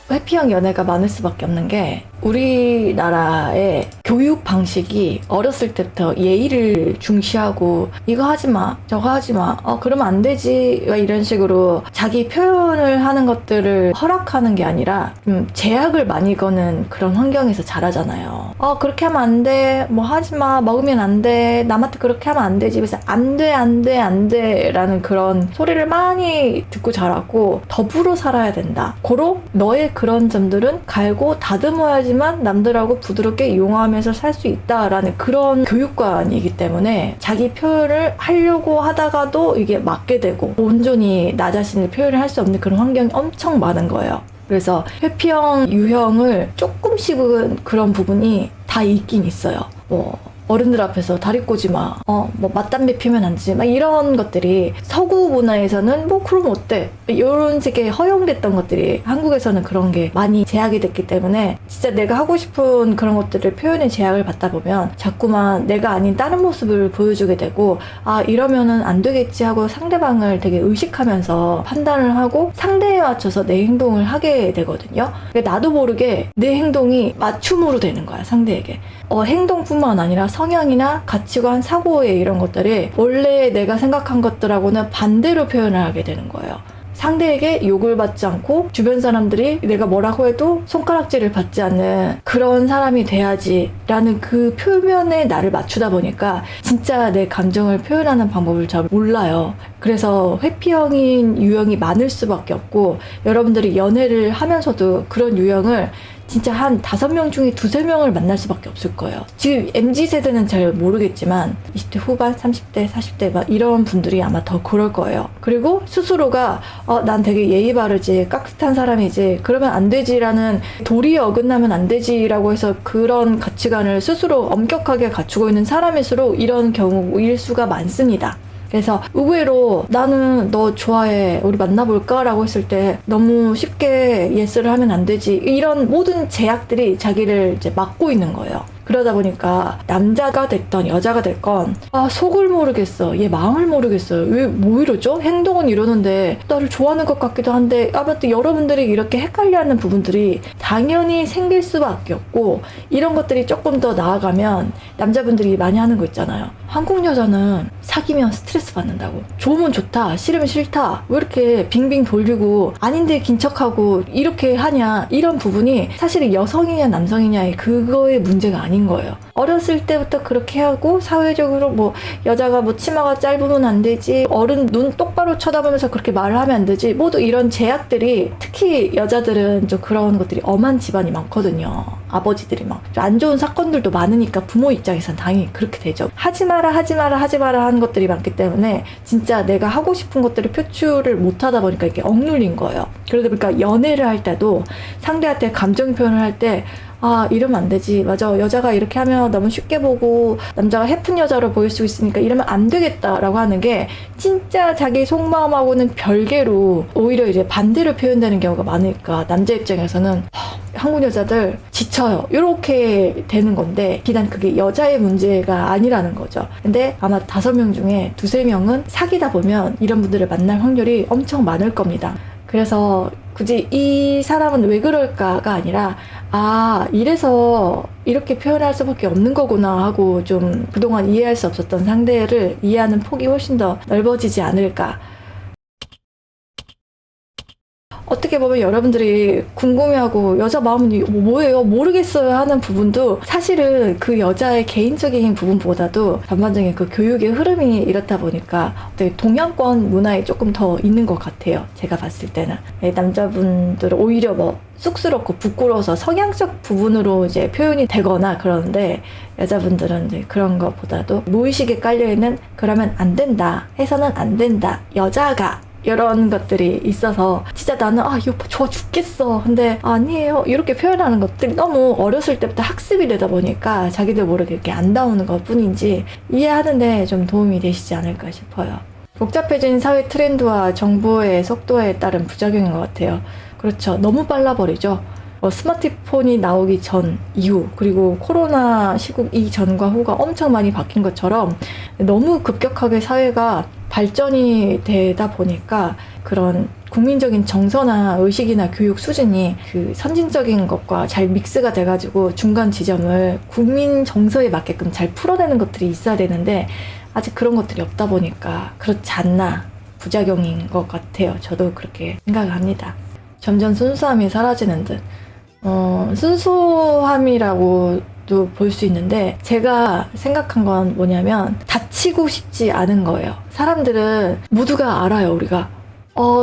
회피형 연애가 많을 수밖에 없는 게 우리나라의 교육 방식이 어렸을 때부터 예의를 중시하고 이거 하지 마, 저거 하지 마, 그러면 안 되지 이런 식으로 자기 표현을 하는 것들을 허락하는 게 아니라 좀 제약을 많이 거는 그런 환경에서 자라잖아요. 그렇게 하면 안 돼, 뭐 하지 마, 먹으면 안 돼, 남한테 그렇게 하면 안 되지. 그래서 안 돼, 안 돼, 안 돼 라는 그런 소리를 많이 듣고 자랐고, 더불어 살아야 된다. 고로 너의 그런 점들은 갈고 다듬어야지만 남들하고 부드럽게 용화하면서 살 수 있다라는 그런 교육관이기 때문에 자기 표현을 하려고 하다가도 이게 막게 되고 온전히 나 자신을 표현을 할 수 없는 그런 환경이 엄청 많은 거예요. 그래서 회피형, 유형을 조금씩은 그런 부분이 다 있긴 있어요. 어른들 앞에서 다리 꼬지 마, 뭐 맞담배 피면 안 되지, 막 이런 것들이 서구 문화에서는 뭐 그럼 어때? 이런 식의 허용됐던 것들이 한국에서는 그런 게 많이 제약이 됐기 때문에 진짜 내가 하고 싶은 그런 것들을 표현의 제약을 받다 보면 자꾸만 내가 아닌 다른 모습을 보여주게 되고, 이러면은 안 되겠지 하고 상대방을 되게 의식하면서 판단을 하고 상대에 맞춰서 내 행동을 하게 되거든요. 나도 모르게 내 행동이 맞춤으로 되는 거야, 상대에게. 행동뿐만 아니라 성향이나 가치관, 사고의 이런 것들이 원래 내가 생각한 것들하고는 반대로 표현을 하게 되는 거예요. 상대에게 욕을 받지 않고 주변 사람들이 내가 뭐라고 해도 손가락질을 받지 않는 그런 사람이 돼야지 라는 그 표면에 나를 맞추다 보니까 진짜 내 감정을 표현하는 방법을 잘 몰라요. 그래서 회피형인 유형이 많을 수밖에 없고, 여러분들이 연애를 하면서도 그런 유형을 진짜 한 5명 중에 2-3명을 만날 수밖에 없을 거예요. 지금 MZ세대는 잘 모르겠지만 20대 후반, 30대, 40대 막 이런 분들이 아마 더 그럴 거예요. 그리고 스스로가 난 되게 예의 바르지, 깍듯한 사람이지, 그러면 안 되지라는, 도리에 어긋나면 안 되지라고 해서 그런 가치관을 스스로 엄격하게 갖추고 있는 사람일수록 이런 경우일 수가 많습니다. 그래서 의외로 나는 너 좋아해, 우리 만나볼까? 라고 했을 때 너무 쉽게 예스를 하면 안 되지, 이런 모든 제약들이 자기를 이제 막고 있는 거예요. 그러다 보니까 남자가 됐던 여자가 됐건 속을 모르겠어, 얘 마음을 모르겠어요, 왜 뭐 이러죠? 행동은 이러는데 나를 좋아하는 것 같기도 한데, 아무튼 여러분들이 이렇게 헷갈려하는 부분들이 당연히 생길 수밖에 없고, 이런 것들이 조금 더 나아가면 남자분들이 많이 하는 거 있잖아요. 한국 여자는 사귀면 스트레스 받는다고, 좋으면 좋다, 싫으면 싫다, 왜 이렇게 빙빙 돌리고 아닌데 긴 척하고 이렇게 하냐, 이런 부분이 사실 여성이냐 남성이냐의 그거의 문제가 아닌 거예요. 어렸을 때부터 그렇게 하고, 사회적으로 뭐 여자가 뭐 치마가 짧으면 안 되지, 어른 눈 똑바로 쳐다보면서 그렇게 말을 하면 안 되지, 모두 이런 제약들이, 특히 여자들은 좀 그런 것들이 엄한 집안이 많거든요. 아버지들이 막 안 좋은 사건들도 많으니까 부모 입장에선 당연히 그렇게 되죠. 하지 마라 하는 것들이 많기 때문에 진짜 내가 하고 싶은 것들을 표출을 못하다 보니까 이게 억눌린 거예요. 그러다 보니까 연애를 할 때도 상대한테 감정 표현을 할 때 이러면 안 되지, 맞아, 여자가 이렇게 하면 너무 쉽게 보고 남자가 해픈 여자로 보일 수 있으니까 이러면 안 되겠다라고 하는 게 진짜 자기 속마음하고는 별개로 오히려 이제 반대로 표현되는 경우가 많으니까 남자 입장에서는 한국 여자들 지쳐요, 이렇게 되는 건데, 비단 그게 여자의 문제가 아니라는 거죠. 근데 아마 5명 중에 2-3명은 사귀다 보면 이런 분들을 만날 확률이 엄청 많을 겁니다. 그래서 굳이 이 사람은 왜 그럴까가 아니라 이래서 이렇게 표현할 수밖에 없는 거구나 하고, 좀 그동안 이해할 수 없었던 상대를 이해하는 폭이 훨씬 더 넓어지지 않을까. 어떻게 보면 여러분들이 궁금해하고 여자 마음은 뭐예요? 모르겠어요 하는 부분도 사실은 그 여자의 개인적인 부분보다도 전반적인 그 교육의 흐름이 이렇다 보니까 되게 동양권 문화에 조금 더 있는 것 같아요. 제가 봤을 때는. 남자분들은 오히려 뭐 쑥스럽고 부끄러워서 성향적 부분으로 이제 표현이 되거나 그러는데, 여자분들은 이제 그런 것보다도 무의식에 깔려있는 그러면 안 된다, 해서는 안 된다, 여자가, 이런 것들이 있어서 진짜 나는 이 오빠 좋아 죽겠어, 근데 아니에요, 이렇게 표현하는 것들이 너무 어렸을 때부터 학습이 되다 보니까 자기들 모르게 이렇게 안 나오는 것 뿐인지 이해하는데 좀 도움이 되시지 않을까 싶어요. 복잡해진 사회 트렌드와 정보의 속도에 따른 부작용인 것 같아요. 그렇죠, 너무 빨라버리죠. 스마트폰이 나오기 전, 이후, 그리고 코로나 시국 이전과 후가 엄청 많이 바뀐 것처럼 너무 급격하게 사회가 발전이 되다 보니까 그런 국민적인 정서나 의식이나 교육 수준이 그 선진적인 것과 잘 믹스가 돼가지고 중간 지점을 국민 정서에 맞게끔 잘 풀어내는 것들이 있어야 되는데 아직 그런 것들이 없다 보니까 그렇지 않나 부작용인 것 같아요. 저도 그렇게 생각을 합니다. 점점 순수함이 사라지는 듯. 순수함이라고도 볼 수 있는데 제가 생각한 건 뭐냐면 다치고 싶지 않은 거예요. 사람들은 모두가 알아요. 우리가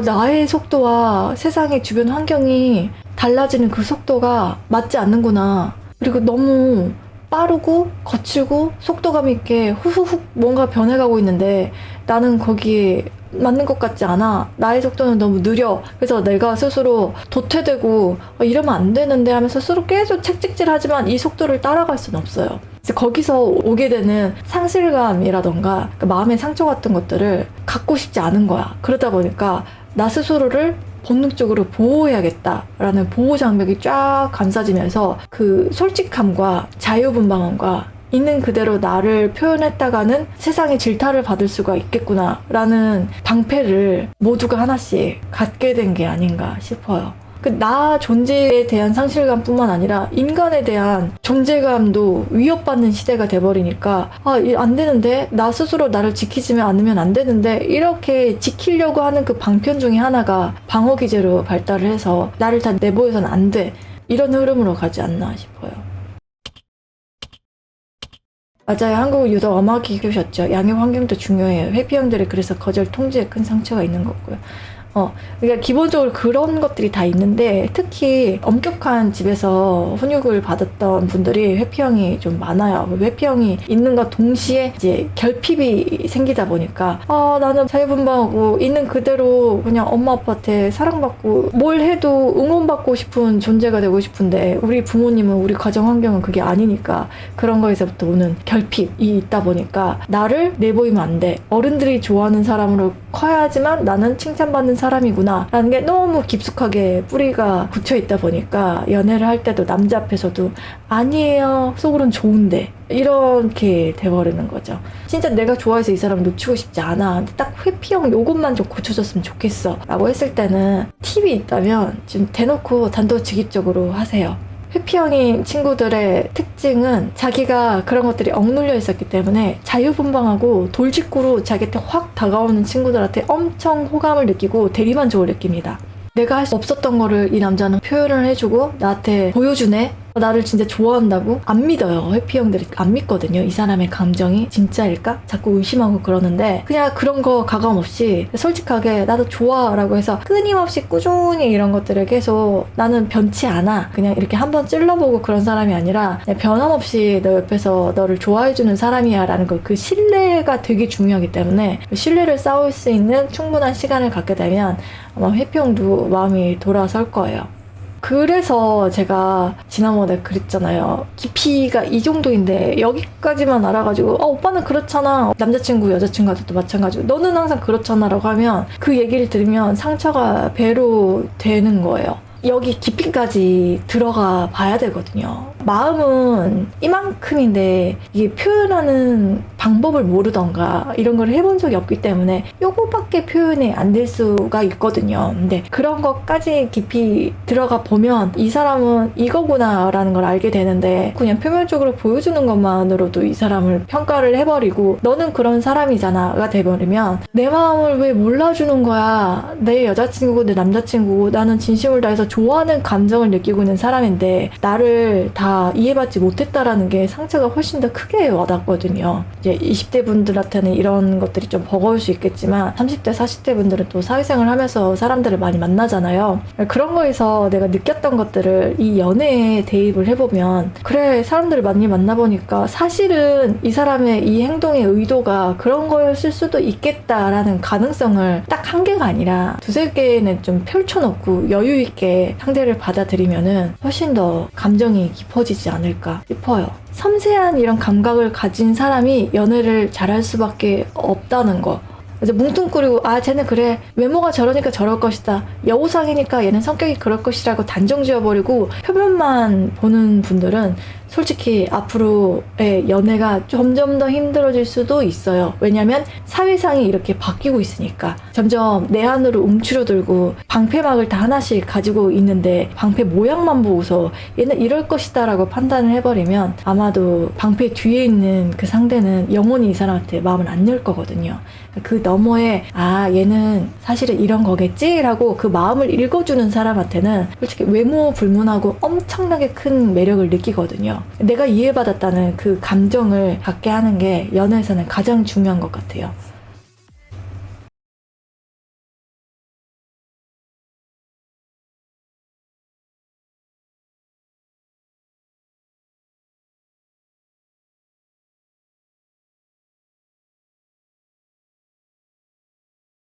나의 속도와 세상의 주변 환경이 달라지는 그 속도가 맞지 않는구나. 그리고 너무 빠르고 거칠고 속도감 있게 후후훅 뭔가 변해가고 있는데 나는 거기에 맞는 것 같지 않아. 나의 속도는 너무 느려. 그래서 내가 스스로 도태되고 이러면 안 되는데 하면서 스스로 계속 책찍질하지만 이 속도를 따라갈 수는 없어요. 그래서 거기서 오게 되는 상실감이라던가 마음의 상처 같은 것들을 갖고 싶지 않은 거야. 그러다 보니까 나 스스로를 본능적으로 보호해야겠다라는 보호 장벽이 쫙 감싸지면서 그 솔직함과 자유분방함과 있는 그대로 나를 표현했다가는 세상에 질타를 받을 수가 있겠구나라는 방패를 모두가 하나씩 갖게 된 게 아닌가 싶어요. 나 존재에 대한 상실감뿐만 아니라 인간에 대한 존재감도 위협받는 시대가 돼버리니까 안 되는데 나 스스로 나를 지키지 않으면 안 되는데 이렇게 지키려고 하는 그 방편 중에 하나가 방어 기제로 발달을 해서 나를 다 내보여서는 안 돼 이런 흐름으로 가지 않나 싶어요. 맞아요. 한국은 유독 엄하게 키우셨죠. 양육 환경도 중요해요. 회피형들이 그래서 거절 통제에 큰 상처가 있는 거고요. 그러니까 기본적으로 그런 것들이 다 있는데 특히 엄격한 집에서 훈육을 받았던 분들이 회피형이 좀 많아요. 회피형이 있는과 동시에 이제 결핍이 생기다 보니까 나는 자유분방하고 있는 그대로 그냥 엄마 아빠한테 사랑받고 뭘 해도 응원받고 싶은 존재가 되고 싶은데 우리 부모님은 우리 가정 환경은 그게 아니니까 그런 거에서부터 오는 결핍이 있다 보니까 나를 내보이면 안 돼. 어른들이 좋아하는 사람으로 커야지만 나는 칭찬받는 사람이구나 라는 게 너무 깊숙하게 뿌리가 굳혀 있다 보니까 연애를 할 때도 남자 앞에서도 아니에요 속으론 좋은데 이렇게 돼버리는 거죠. 진짜 내가 좋아해서 이 사람을 놓치고 싶지 않아. 근데 딱 회피형 요것만 좀 고쳐줬으면 좋겠어 라고 했을 때는 팁이 있다면 좀 대놓고 단도직입적으로 하세요. 회피형인 친구들의 특징은 자기가 그런 것들이 억눌려 있었기 때문에 자유분방하고 돌직구로 자기한테 확 다가오는 친구들한테 엄청 호감을 느끼고 대리만족을 느낍니다. 내가 할 수 없었던 거를 이 남자는 표현을 해주고 나한테 보여주네? 나를 진짜 좋아한다고? 안 믿어요. 회피형들이 안 믿거든요. 이 사람의 감정이 진짜일까? 자꾸 의심하고 그러는데 그냥 그런 거 가감 없이 솔직하게 나도 좋아 라고 해서 끊임없이 꾸준히 이런 것들을 계속 나는 변치 않아. 그냥 이렇게 한번 찔러보고 그런 사람이 아니라 그냥 변함없이 너 옆에서 너를 좋아해주는 사람이야 라는 그 신뢰가 되게 중요하기 때문에 그 신뢰를 쌓을 수 있는 충분한 시간을 갖게 되면 아마 회피형도 마음이 돌아설 거예요. 그래서 제가 지난번에 그랬잖아요. 깊이가 이 정도인데 여기까지만 알아가지고 오빠는 그렇잖아. 남자친구 여자친구한테도 마찬가지고 너는 항상 그렇잖아 라고 하면 그 얘기를 들으면 상처가 배로 되는 거예요. 여기 깊이까지 들어가 봐야 되거든요. 마음은 이만큼인데 이게 표현하는 방법을 모르던가 이런 걸 해본 적이 없기 때문에 요거밖에 표현이 안 될 수가 있거든요. 근데 그런 것까지 깊이 들어가 보면 이 사람은 이거구나 라는 걸 알게 되는데 그냥 표면적으로 보여주는 것만으로도 이 사람을 평가를 해버리고 너는 그런 사람이잖아 가 돼버리면 내 마음을 왜 몰라주는 거야. 내 여자친구고 내 남자친구고 나는 진심을 다해서 좋아하는 감정을 느끼고 있는 사람인데 나를 다 이해받지 못했다라는 게 상처가 훨씬 더 크게 와닿거든요. 이제 20대 분들한테는 이런 것들이 좀 버거울 수 있겠지만 30대, 40대 분들은 또 사회생활 하면서 사람들을 많이 만나잖아요. 그런 거에서 내가 느꼈던 것들을 이 연애에 대입을 해보면 그래 사람들을 많이 만나보니까 사실은 이 사람의 이 행동의 의도가 그런 거였을 수도 있겠다라는 가능성을 딱 한 개가 아니라 두세 개는 좀 펼쳐놓고 여유 있게 상대를 받아들이면은 훨씬 더 감정이 깊어지지 않을까 싶어요. 섬세한 이런 감각을 가진 사람이 연애를 잘할 수밖에 없다는 거. 이제 뭉뚱그리고 쟤는 그래 외모가 저러니까 저럴 것이다 여우상이니까 얘는 성격이 그럴 것이라고 단정 지어버리고 표면만 보는 분들은 솔직히 앞으로의 연애가 점점 더 힘들어질 수도 있어요. 왜냐면 사회상이 이렇게 바뀌고 있으니까 점점 내 안으로 움츠러들고 방패막을 다 하나씩 가지고 있는데 방패 모양만 보고서 얘는 이럴 것이다 라고 판단을 해버리면 아마도 방패 뒤에 있는 그 상대는 영원히 이 사람한테 마음을 안 열 거거든요. 그 너머에 얘는 사실은 이런 거겠지? 라고 그 마음을 읽어주는 사람한테는 솔직히 외모 불문하고 엄청나게 큰 매력을 느끼거든요. 내가 이해받았다는 그 감정을 갖게 하는 게 연애에서는 가장 중요한 것 같아요.